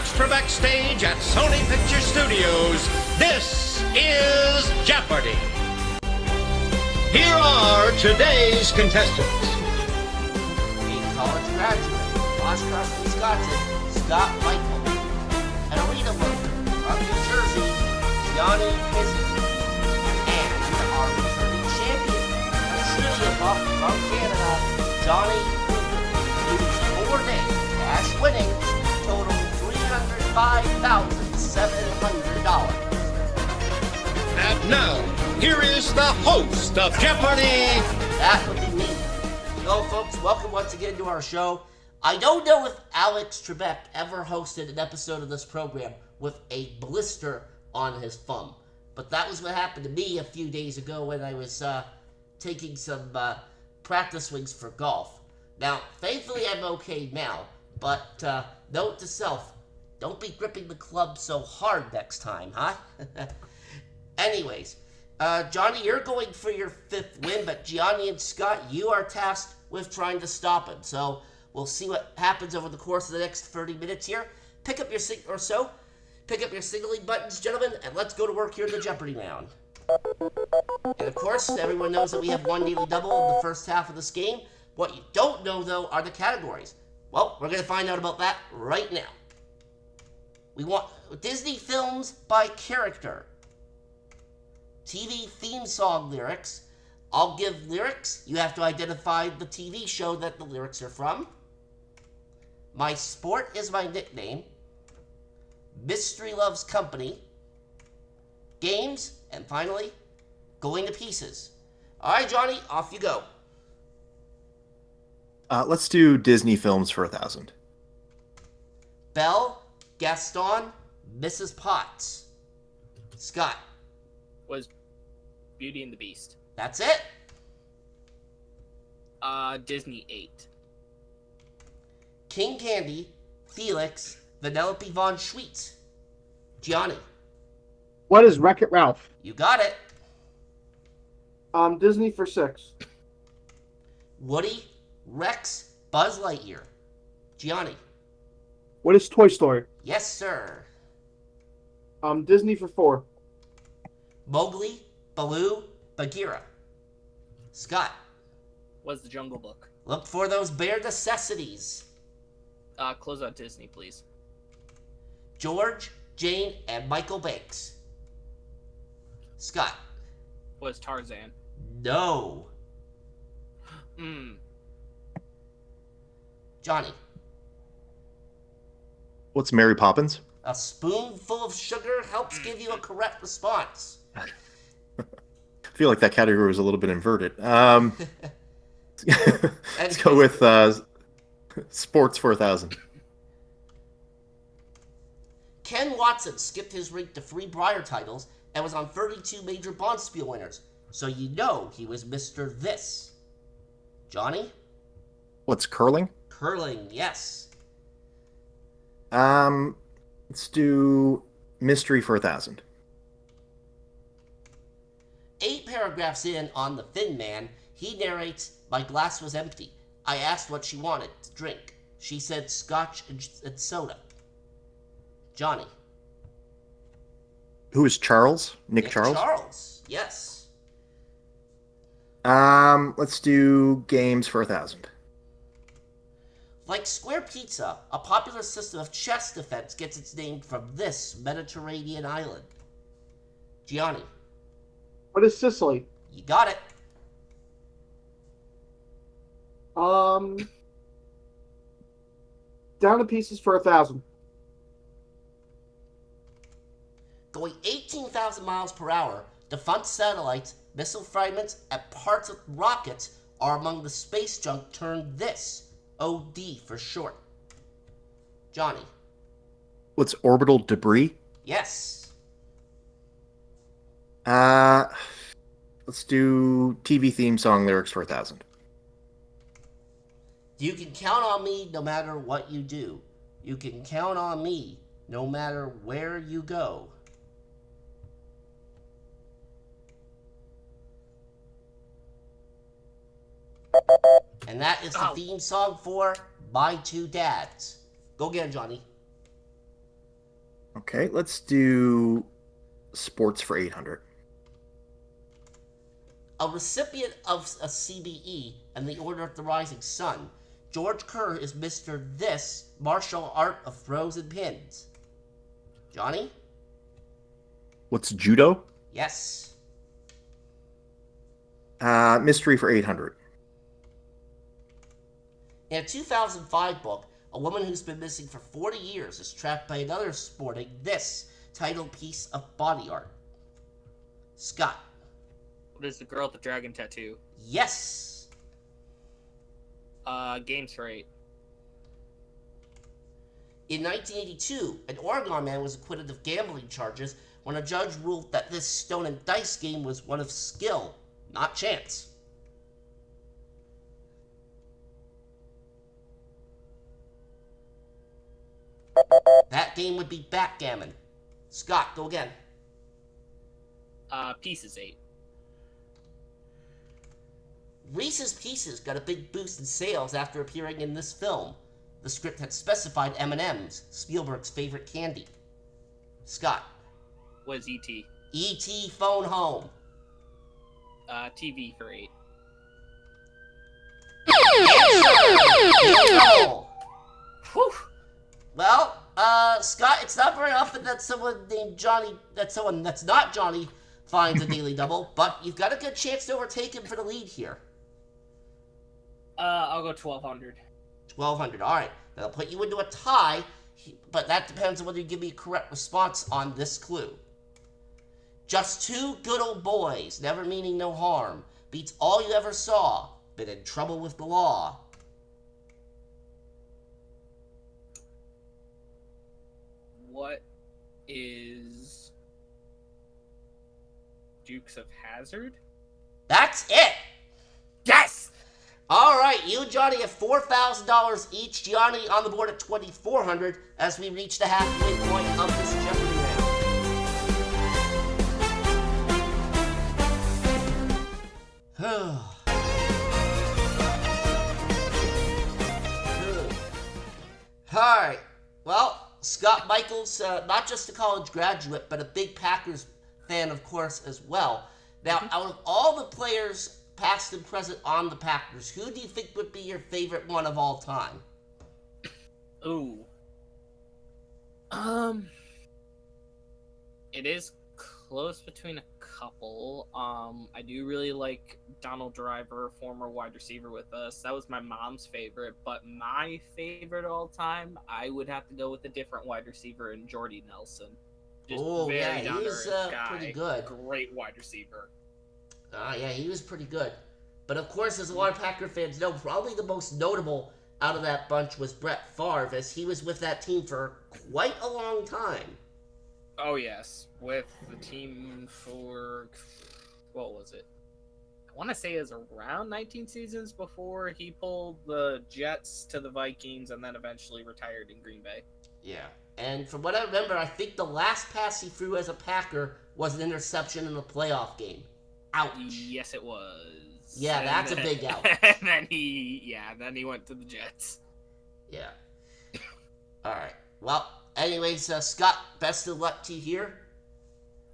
Alex Trebek stage at Sony Picture Studios, this is Jeopardy! Here are today's contestants. A college graduate, Oshkosh, Wisconsin, Scott Michael. An arena worker from New Jersey, Johnny Kizzy. And our returning champion, a trivia buff from Canada, Johnny Hoover, whose 4-day cash winnings total $305,700. And now, here is the host of Jeopardy! That would be me. Hello, folks. Welcome once again to our show. I don't know if Alex Trebek ever hosted an episode of this program with a blister on his thumb, but that was what happened to me a few days ago when I was taking some practice swings for golf. Now, thankfully, I'm okay now, but note to self, don't be gripping the club so hard next time, huh? Anyways, Johnny, you're going for your 5th win, but Gianni and Scott, you are tasked with trying to stop him. So we'll see what happens over the course of the next 30 minutes here. Pick up your signaling buttons, gentlemen, and let's go to work here in the Jeopardy round. And of course, everyone knows that we have one daily double in the first half of this game. What you don't know, though, are the categories. Well, we're going to find out about that right now. We want Disney films by character. TV theme song lyrics. I'll give lyrics. You have to identify the TV show that the lyrics are from. My sport is my nickname. Mystery loves company. Games. And finally, going to pieces. All right, Johnny, off you go. Let's do Disney films for 1,000. Belle, Gaston, Mrs. Potts. Scott. Was Beauty and the Beast. That's it? Disney 8. King Candy, Felix, Vanellope von Schweetz. Gianni. What is Wreck-It Ralph? You got it. Disney for 6. Woody, Rex, Buzz Lightyear. Gianni. What is Toy Story? Yes, sir. Disney for 4. Mowgli, Baloo, Bagheera. Scott. Was the Jungle Book. Look for those bare necessities. Close out Disney, please. George, Jane, and Michael Banks. Scott. Was Tarzan. No. Johnny. What's Mary Poppins? A spoonful of sugar helps give you a correct response. I feel like that category was a little bit inverted. Let's go with sports for 1,000. Ken Watson skipped his rink to 3 Briar titles and was on 32 major Bonspiel winners, so you know he was Mr. This. Johnny? What's curling? Curling, yes. Let's do mystery for 1,000. 8 paragraphs in on The Thin Man, he narrates, "My glass was empty. I asked what she wanted to drink. She said scotch and soda." Johnny. Who is Charles? Nick Charles? Charles, yes. Let's do games for 1,000. Like Square Pizza, a popular system of chess defense gets its name from this Mediterranean island. Gianni. What is Sicily? You got it. Down to pieces for 1,000. Going 18,000 miles per hour, defunct satellites, missile fragments, and parts of rockets are among the space junk termed this. OD for short. Johnny. What's orbital debris? Yes. Let's do TV theme song lyrics for 1,000. You can count on me no matter what you do. You can count on me no matter where you go. And that is the theme song for My Two Dads. Go again, Johnny. Okay, let's do sports for 800. A recipient of a CBE and the Order of the Rising Sun, George Kerr is Mr. This martial art of throws and pins. Johnny? What's judo? Yes. Mystery for 800. In a 2005 book, a woman who's been missing for 40 years is trapped by another sporting this titled piece of body art. Scott. What is the girl with the dragon tattoo? Yes. Games for 8. In 1982, an Oregon man was acquitted of gambling charges when a judge ruled that this stone and dice game was one of skill, not chance. That game would be backgammon. Scott, go again. Pieces 8. Reese's Pieces got a big boost in sales after appearing in this film. The script had specified M&M's, Spielberg's favorite candy. Scott. What is E.T.? E.T. Phone Home. TV for 8. No. Whew. Well, Scott, it's not very often that someone named Johnny, that someone that's not Johnny, finds a daily double, but you've got a good chance to overtake him for the lead here. I'll go 1200. 1200. All right. That'll put you into a tie, but that depends on whether you give me a correct response on this clue. Just two good old boys, never meaning no harm, beats all you ever saw, been in trouble with the law. What is Dukes of Hazzard? That's it! Yes! All right, you and Johnny have $4,000 each. Johnny on the board at 2,400 as we reach the halfway point of this Jeopardy round. All right. Well, Scott Michaels, not just a college graduate, but a big Packers fan, of course, as well. Now, out of all the players past and present on the Packers, who do you think would be your favorite one of all time? Ooh. It is close between a couple. I do really like Donald Driver, former wide receiver with us. That was my mom's favorite, but my favorite of all time, I would have to go with a different wide receiver in Jordy Nelson. Just Yeah, he was pretty good. Great wide receiver. Yeah, he was pretty good. But of course, as a lot of Packer fans know, probably the most notable out of that bunch was Brett Favre, as he was with that team for quite a long time. Oh, yes. With the team for, what was it? I want to say it was around 19 seasons before he pulled the Jets to the Vikings and then eventually retired in Green Bay. Yeah. And from what I remember, I think the last pass he threw as a Packer was an interception in the playoff game. Ouch. Yes, it was. Yeah, that's a big out. And then he went to the Jets. Yeah. All right. Well, anyways, Scott, best of luck to you here.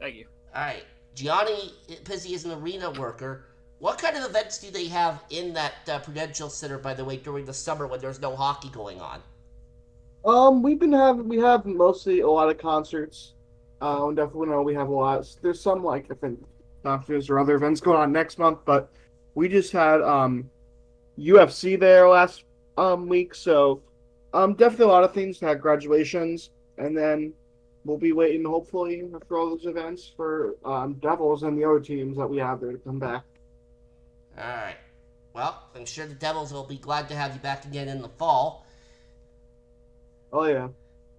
Thank you. All right. Gianni Pizzi is an arena worker. What kind of events do they have in that Prudential Center, by the way, during the summer when there's no hockey going on? We have mostly a lot of concerts. Definitely know we have a lot. There's some I think concerts or other events going on next month, but we just had UFC there last week, so definitely a lot of things. Had graduations, and then we'll be waiting hopefully for all those events for Devils and the other teams that we have there to come back. All right. Well, I'm sure the Devils will be glad to have you back again in the fall. Oh yeah.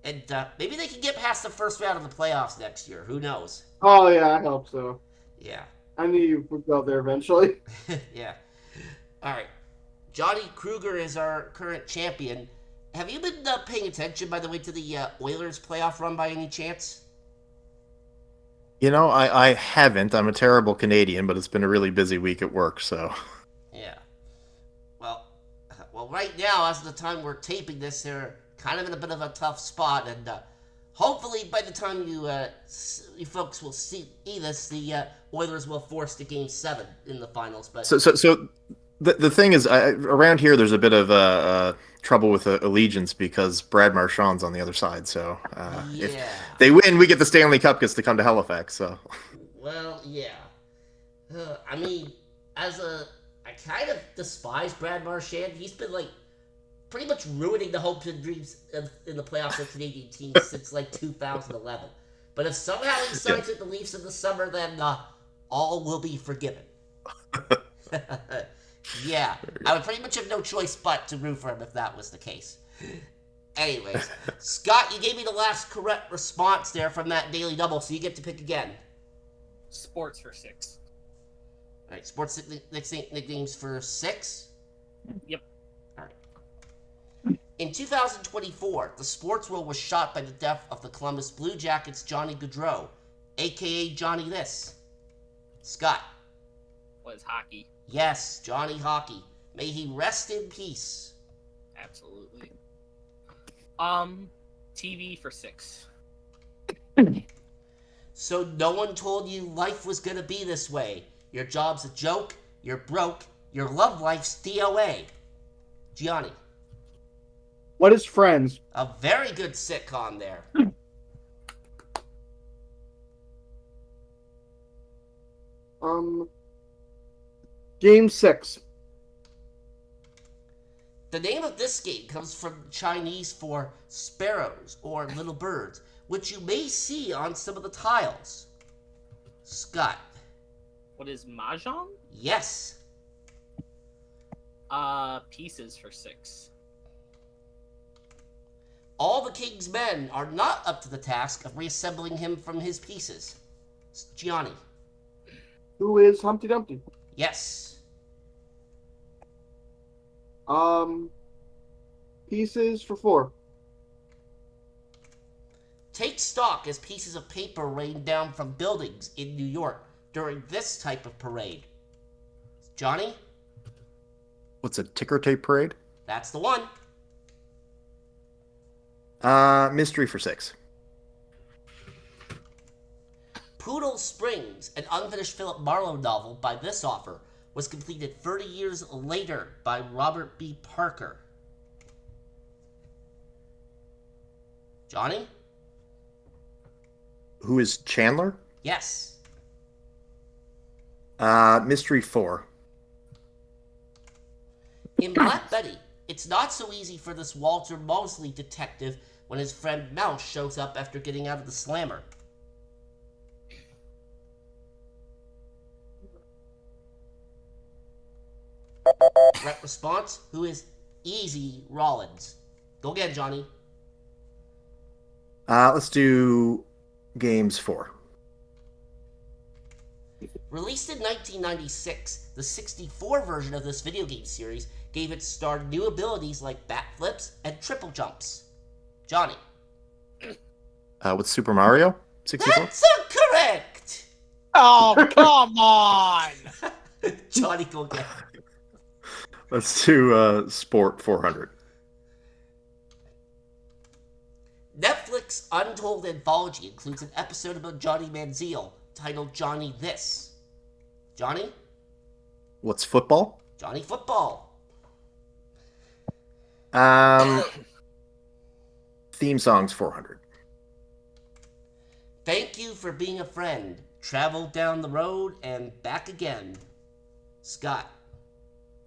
And maybe they can get past the first round of the playoffs next year. Who knows? Oh yeah, I hope so. Yeah. I knew you would go there eventually. Yeah. All right. Johnny Kruger is our current champion. Have you been paying attention, by the way, to the Oilers playoff run by any chance? You know, I haven't. I'm a terrible Canadian, but it's been a really busy week at work, so. Yeah. Well, right now, as of the time we're taping this, they're kind of in a bit of a tough spot, and Hopefully, by the time you folks will see this, the Oilers will force to Game 7 in the finals. But So the thing is, around here, there's a bit of trouble with allegiance because Brad Marchand's on the other side. So if yeah, they win, we get the Stanley Cup gets to come to Halifax. So well, yeah. I mean, I kind of despise Brad Marchand. He's been like pretty much ruining the hopes and dreams in the playoffs of Canadian teams since like 2011. But if somehow he signs with the Leafs in the summer, then all will be forgiven. Yeah, I would pretty much have no choice but to root for him if that was the case. Anyways, Scott, you gave me the last correct response there from that Daily Double, so you get to pick again. Sports for 6. All right, sports nicknames for 6. Yep. All right. In 2024, the sports world was shocked by the death of the Columbus Blue Jackets' Johnny Gaudreau, a.k.a. Johnny This. Scott. Was hockey. Yes, Johnny Hockey. May he rest in peace. Absolutely. TV for 6. So no one told you life was gonna be this way. Your job's a joke, you're broke, your love life's DOA. Gianni. What is Friends? A very good sitcom there. Game 6. The name of this game comes from Chinese for sparrows or little birds, which you may see on some of the tiles. Scott. What is Mahjong? Yes. Pieces for 6. All the king's men are not up to the task of reassembling him from his pieces. Gianni. Who is Humpty Dumpty? Yes. Pieces for 4. Take stock as pieces of paper rain down from buildings in New York during this type of parade. Johnny? what's a ticker tape parade? That's the one. Mystery for 6. Poodle Springs, an unfinished Philip Marlowe novel by this author, was completed 30 years later by Robert B. Parker. Johnny? Who is Chandler? Yes. Mystery 4. In Black Betty, it's not so easy for this Walter Mosley detective when his friend Mouse shows up after getting out of the slammer. Correct response, who is Easy Rollins. Go again, Johnny. Let's do games 4. Released in 1996, the 64 version of this video game series gave its star new abilities like backflips and triple jumps. Johnny. What's Super Mario? 64? That's correct! Oh, come on! Johnny, go again. Let's do Sport 400. Netflix Untold Anthology includes an episode about Johnny Manziel titled Johnny This. Johnny? What's football? Johnny Football. Theme songs 400. Thank you for being a friend. Travel down the road and back again. Scott.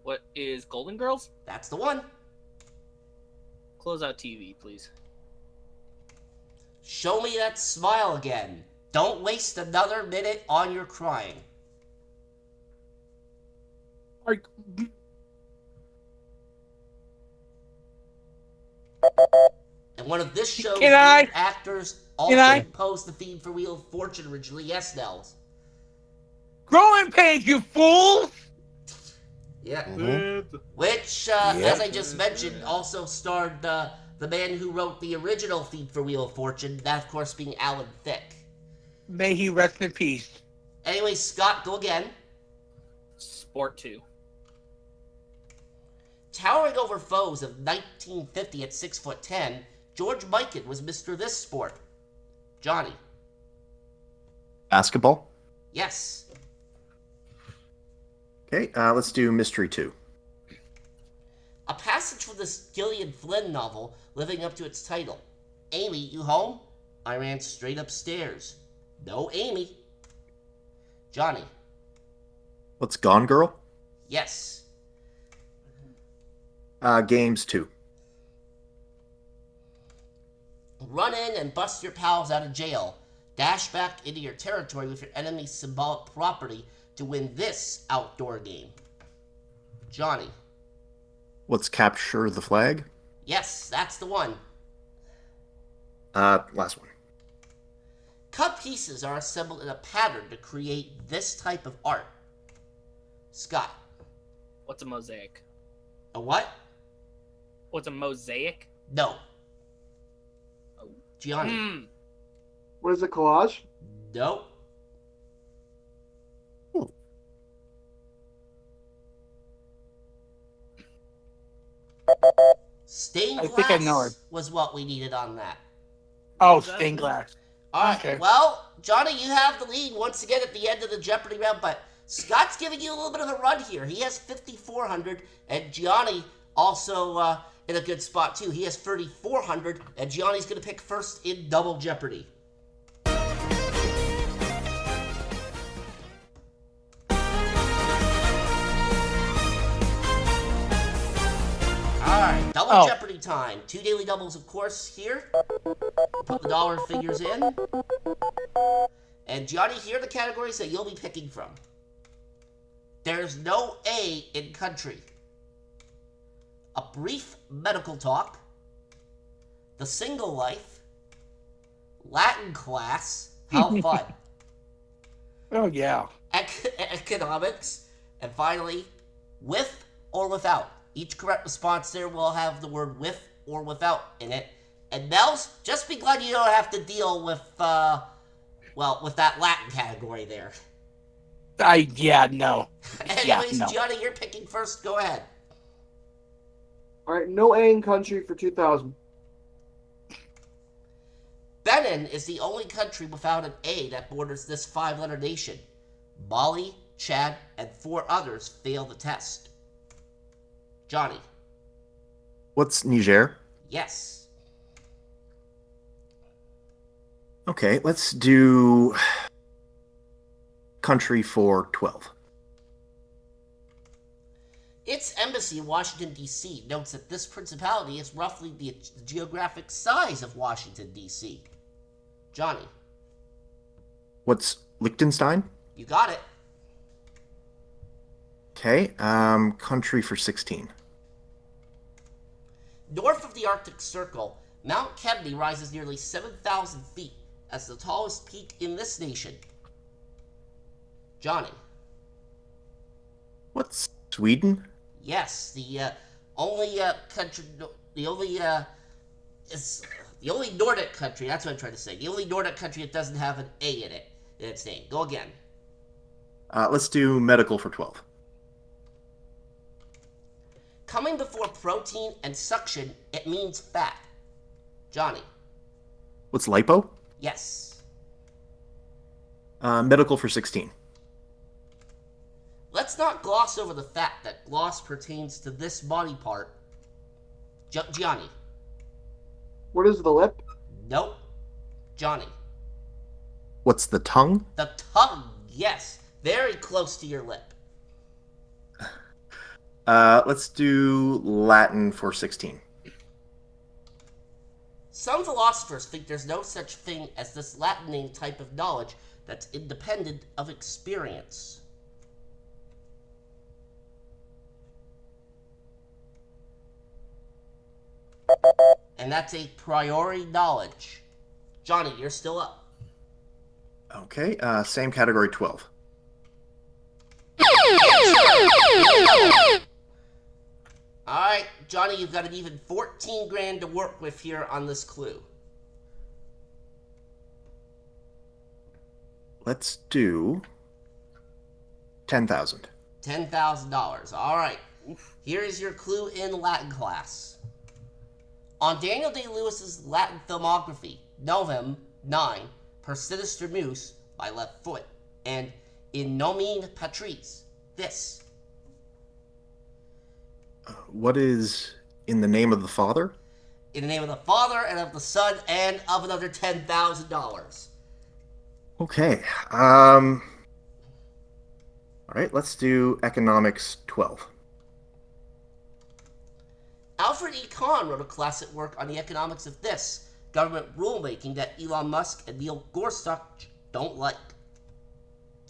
What is Golden Girls? That's the one. Close out TV, please. Show me that smile again. Don't waste another minute on your crying. And one of this show's Can I- lead actors also Can I- composed the theme for Wheel of Fortune originally. Yes, Nels. Growing pains, you fool! Yeah. Mhm. Which, as I just mentioned, also starred the man who wrote the original theme for Wheel of Fortune, that of course being Alan Thicke. May he rest in peace. Anyway, Scott, go again. Sport 2. Towering over foes of 1950 at 6'10", George Mikan was Mr. This Sport. Johnny. Basketball. Yes. Okay, let's do mystery 2. A passage from this Gillian Flynn novel living up to its title. Amy, you home? I ran straight upstairs. No Amy. Johnny. What's Gone Girl? Yes. Games 2. Run in and bust your pals out of jail. Dash back into your territory with your enemy's symbolic property to win this outdoor game. Johnny. What's Capture the Flag? Yes, that's the one. Last one. Cut pieces are assembled in a pattern to create this type of art. Scott. What's a mosaic? A what? What's a mosaic? No. Oh. Gianni. What is a collage? Nope. Stained I glass think I know it. was what we needed on that. Oh, stained glass. All right. Okay. Well, Johnny, you have the lead once again at the end of the Jeopardy round, but Scott's giving you a little bit of a run here. He has 5,400, and Gianni also in a good spot too. He has 3,400, and Gianni's going to pick first in Double Jeopardy. Alright, Double Jeopardy time. 2 daily doubles, of course, here. Put the dollar figures in. And Johnny, here are the categories that you'll be picking from. There's no A in country. A brief medical talk. The single life. Latin class. How fun. Oh, yeah. Economics. And finally, with or without. Each correct response there will have the word with or without in it. And Nels, just be glad you don't have to deal with, with that Latin category there. No. Anyways, no. Gianni, you're picking first. Go ahead. All right, no A in country for 2000. Benin is the only country without an A that borders this 5-letter nation. Mali, Chad, and 4 others fail the test. Johnny. What's Niger? Yes. Okay, let's do country for 12. Its embassy in Washington, D.C. notes that this principality is roughly the geographic size of Washington, D.C. Johnny. What's Liechtenstein? You got it. Okay, country for 16. North of the Arctic Circle, Mount Kebney rises nearly 7,000 feet as the tallest peak in this nation. Johnny. What's Sweden? Yes, the only country, the only Nordic country. That's what I'm trying to say. The only Nordic country that doesn't have an A in it in its name. Go again. Let's do medical for 12. Coming before protein and suction, it means fat. Johnny. What's lipo? Yes. Medical for 16. Let's not gloss over the fact that gloss pertains to this body part. Gianni. What is the lip? Nope. Johnny. What's the tongue? The tongue. Yes. Very close to your lip. Let's do Latin for 16. Some philosophers think there's no such thing as this Latin type of knowledge that's independent of experience. And that's a priori knowledge. Johnny, you're still up. Okay, same category 12. Alright, Johnny, you've got an even 14 grand to work with here on this clue. Let's do 10,000. $10,000. Alright. Here is your clue in Latin class. On Daniel Day-Lewis's Latin filmography, Novem 9, Per Sinister Moose, my left foot, and In Nomine Patris, this. What is In the Name of the Father? In the name of the Father, and of the Son, and of another $10,000. Okay. All right, let's do economics 12. Alfred E. Kahn wrote a classic work on the economics of this, government rulemaking that Elon Musk and Neil Gorsuch don't like.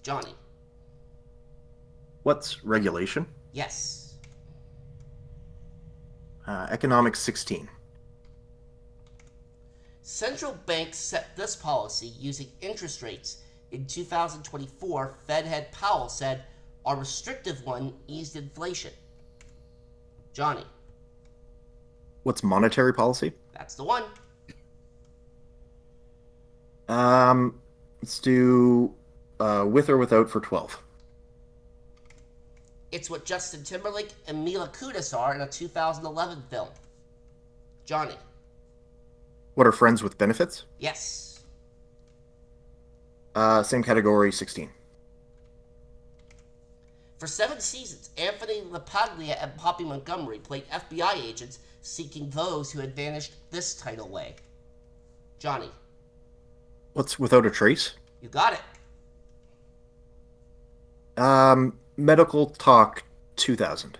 Johnny. What's regulation? Yes. Economics 16. Central banks set this policy using interest rates. In 2024, Fed head Powell said our restrictive one eased inflation. Johnny. What's monetary policy? That's the one. Let's do with or without for 12. It's what Justin Timberlake and Mila Kunis are in a 2011 film. Johnny. What are friends with benefits? Yes. Same category, 16. For 7 seasons, Anthony LaPaglia and Poppy Montgomery played FBI agents seeking those who had vanished this tidal way. Johnny. What's Without a Trace? You got it. Medical Talk 2000.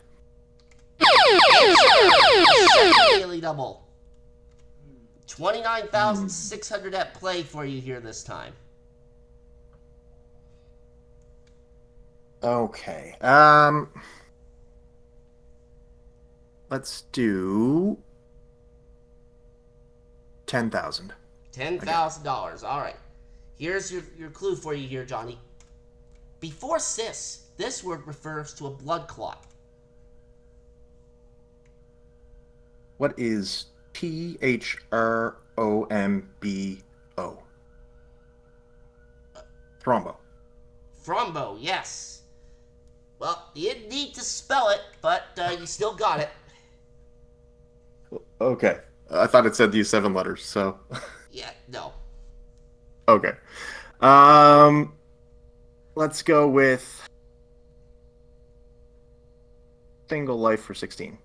Daily double. 29,600 at play for you here this time. Okay. Let's do 10,000. $10,000. All right. Here's your clue for you here, Johnny. Before cis, this word refers to a blood clot. What is THROMBO? Thrombo. Thrombo, yes. Well, you didn't need to spell it, but you still got it. Okay. I thought it said these 7 letters, so. Yeah, no. Okay. Let's go with Single Life for 16.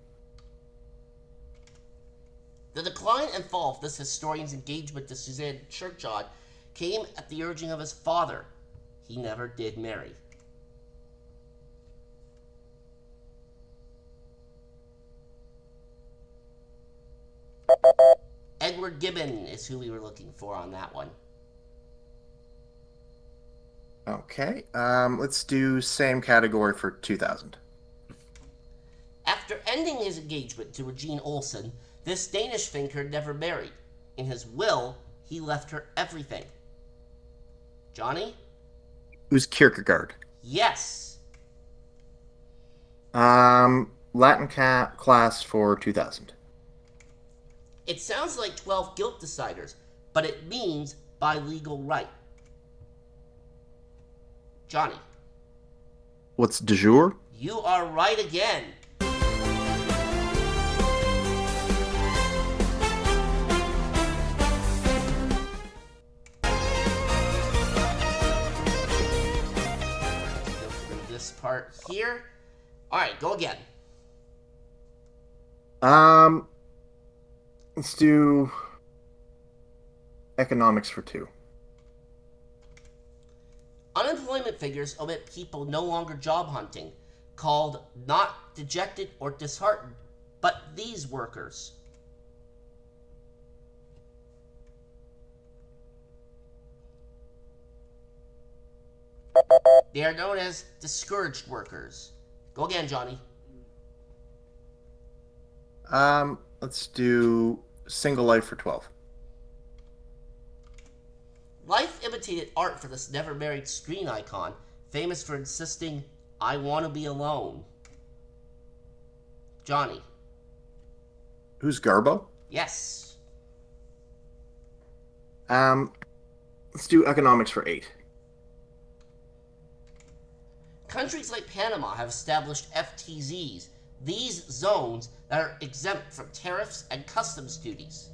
The decline and fall of this historian's engagement to Suzanne Churchard came at the urging of his father. He never did marry. Edward Gibbon is who we were looking for on that one. Okay. Let's do same category for 2000. After ending his engagement to Regine Olsen, this Danish thinker never married. In his will, he left her everything. Johnny? Who's Kierkegaard? Yes. Latin class for 2000. It sounds like 12 guilt deciders, but it means by legal right. Johnny? What's de jure? You are right again. Go through this part here. All right, go again. Let's do economics for 2. Unemployment figures omit people no longer job hunting, called not dejected or disheartened, but these workers. They are known as discouraged workers. Go again, Johnny. Let's do Single Life for 12. Life imitated art for this never-married screen icon, famous for insisting, I want to be alone. Johnny. Who's Garbo? Yes. Let's do economics for 8. Countries like Panama have established FTZs, these zones that are exempt from tariffs and customs duties.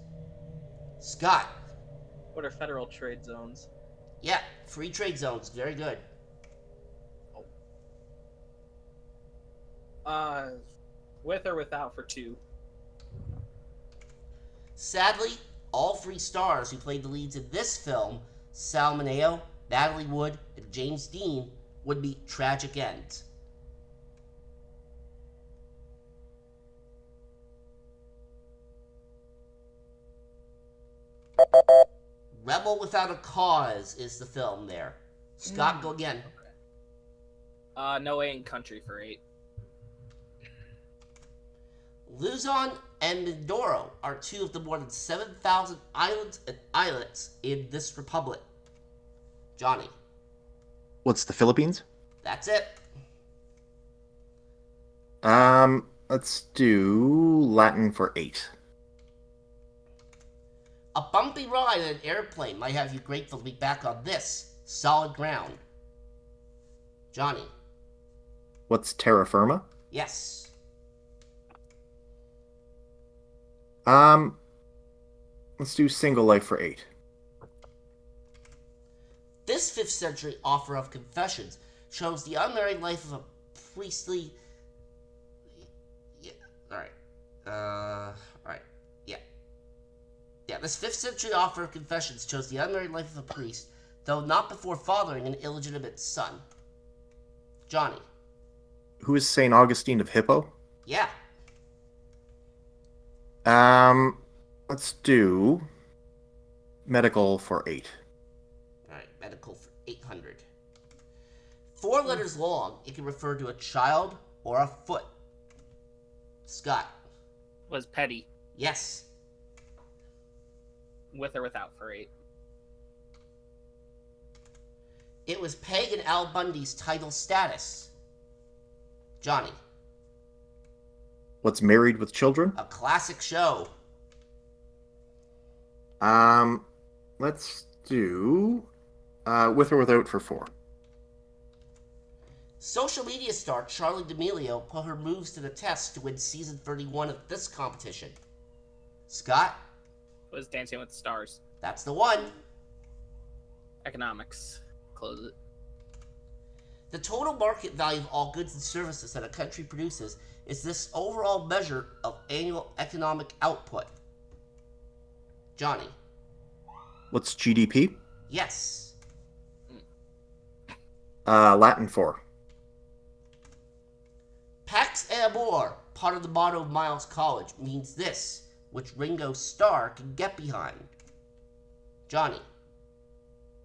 Scott. What are federal trade zones? Yeah, free trade zones. Very good. Uh, with or without for 2. Sadly, all 3 stars who played the leads in this film, Sal Mineo, Natalie Wood, and James Dean, would meet tragic ends. Rebel Without a Cause is the film there. Scott, go again. No Way in Country for 8. Luzon and Mindoro are 2 of the more than 7,000 islands and islets in this republic. Johnny. What's the Philippines? That's it. Let's do Latin for 8. A bumpy ride in an airplane might have you grateful to be back on this solid ground. Johnny. What's terra firma? Yes. Let's do single life for 8. This 5th century offer of confessions shows the unmarried life of a priestly. Yeah, alright. Alright. Yeah. Yeah, this 5th century offer of confessions shows the unmarried life of a priest, though not before fathering an illegitimate son. Johnny. Who is St. Augustine of Hippo? Yeah. Let's do medical for 8. Alright, medical for 800. 4 letters long, it can refer to a child or a foot. Scott. Was Petty. Yes. With or without for 8. It was Peg and Al Bundy's title status. Johnny. What's Married with Children? A classic show. Let's do with or without for 4. Social media star Charlie D'Amelio put her moves to the test to win season 31 of this competition. Scott. Was Dancing with the Stars. That's the one. Economics. Close it. The total market value of all goods and services that a country produces is this overall measure of annual economic output. Johnny. What's GDP? Yes. Latin for. Pax Amor, part of the motto of Miles College, means this, which Ringo Starr can get behind. Johnny.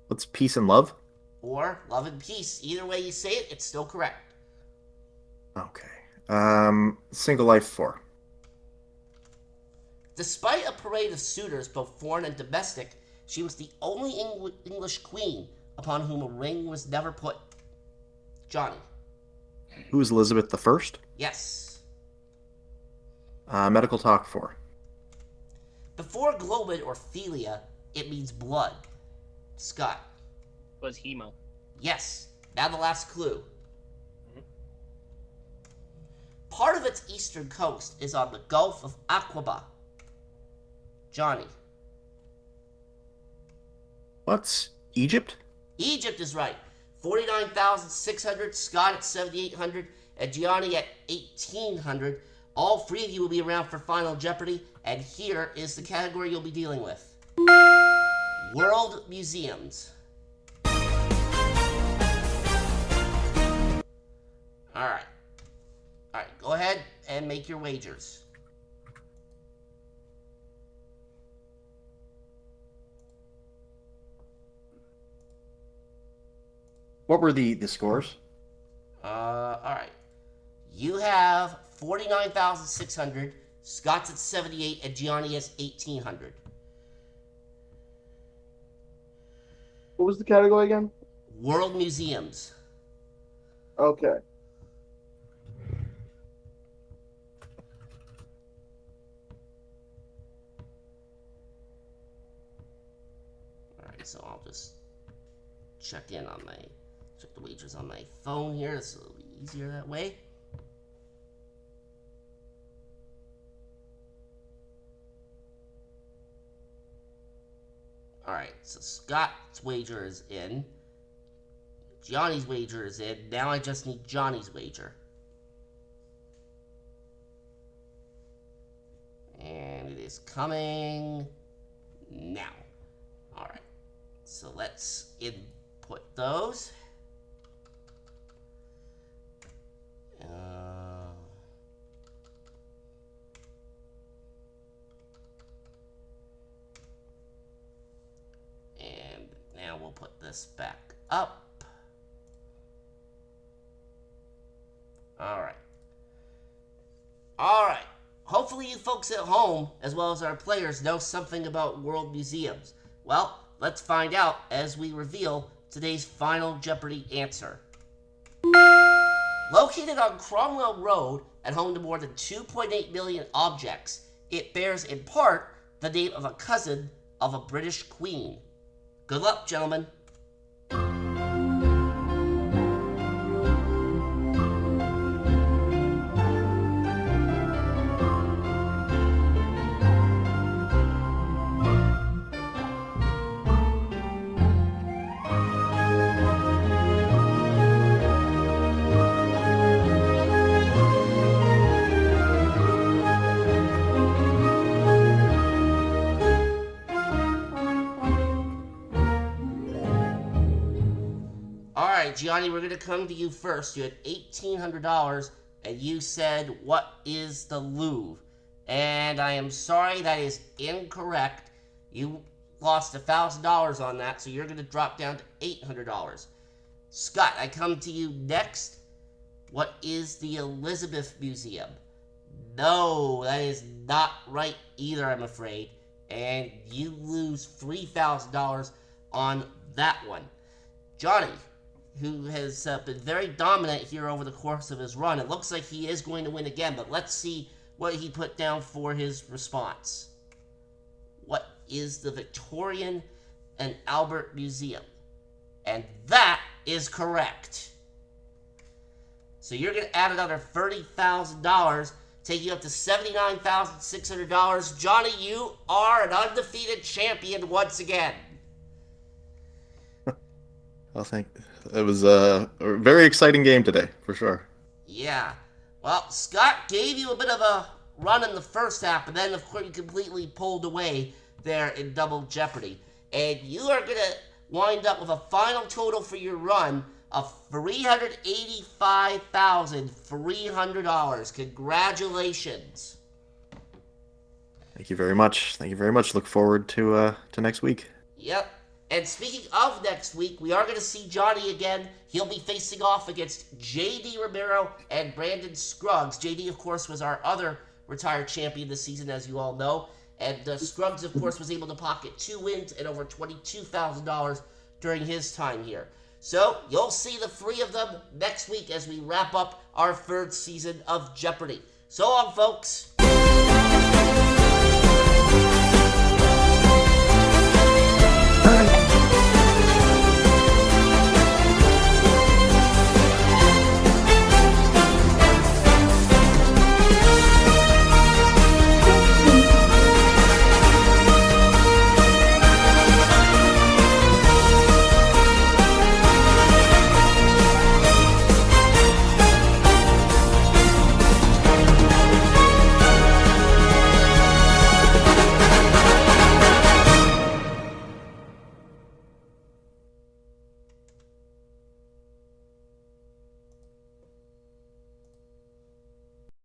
What's peace and love? Or love and peace. Either way you say it, it's still correct. Okay. Single life 4. Despite a parade of suitors, both foreign and domestic, she was the only English queen upon whom a ring was never put. Johnny. Who is Elizabeth I? Yes. Medical talk 4. Before globin or philia, it means blood. Scott. Was Hemo. Yes. Now the last clue. Part of its eastern coast is on the Gulf of Aqaba. Johnny. What's Egypt? Egypt is right. 49,600, Scott at 7,800, and Gianni at 1,800. All 3 of you will be around for Final Jeopardy, and here is the category you'll be dealing with. World Museums. Alright. Alright, go ahead and make your wagers. What were the scores? Alright. You have 49,600, Scott's at 78, and Gianni has 1,800. What was the category again? World Museums. Okay. Alright, so I'll just check the wagers on my phone here. This will be easier that way. Alright, so Scott's wager is in. Johnny's wager is in. Now I just need Johnny's wager. And it is coming now. Alright, so let's input those. And now we'll put this back up. Alright. Alright. Hopefully you folks at home, as well as our players, know something about world museums. Well, let's find out as we reveal today's final Jeopardy answer. Located on Cromwell Road and home to more than 2.8 million objects, it bears in part the name of a cousin of a British queen. Good luck, gentlemen. Alright, Gianni, we're going to come to you first. You had $1,800, and you said, what is the Louvre? And I am sorry, that is incorrect. You lost $1,000 on that, so you're going to drop down to $800. Scott, I come to you next. What is the Elizabeth Museum? No, that is not right either, I'm afraid. And you lose $3,000 on that one. Johnny, who has been very dominant here over the course of his run. It looks like he is going to win again, but let's see what he put down for his response. What is the Victorian and Albert Museum? And that is correct. So you're going to add another $30,000, taking you up to $79,600. Johnny, you are an undefeated champion once again. Well, it was a very exciting game today, for sure. Yeah. Well, Scott gave you a bit of a run in the first half, but then, of course, you completely pulled away there in Double Jeopardy. And you are going to wind up with a final total for your run of $385,300. Congratulations. Thank you very much. Thank you very much. Look forward to next week. Yep. And speaking of next week, we are going to see Johnny again. He'll be facing off against J.D. Romero and Brandon Scruggs. J.D., of course, was our other retired champion this season, as you all know. And Scruggs, of course, was able to pocket 2 wins and over $22,000 during his time here. So, you'll see the 3 of them next week as we wrap up our 3rd season of Jeopardy. So long, folks.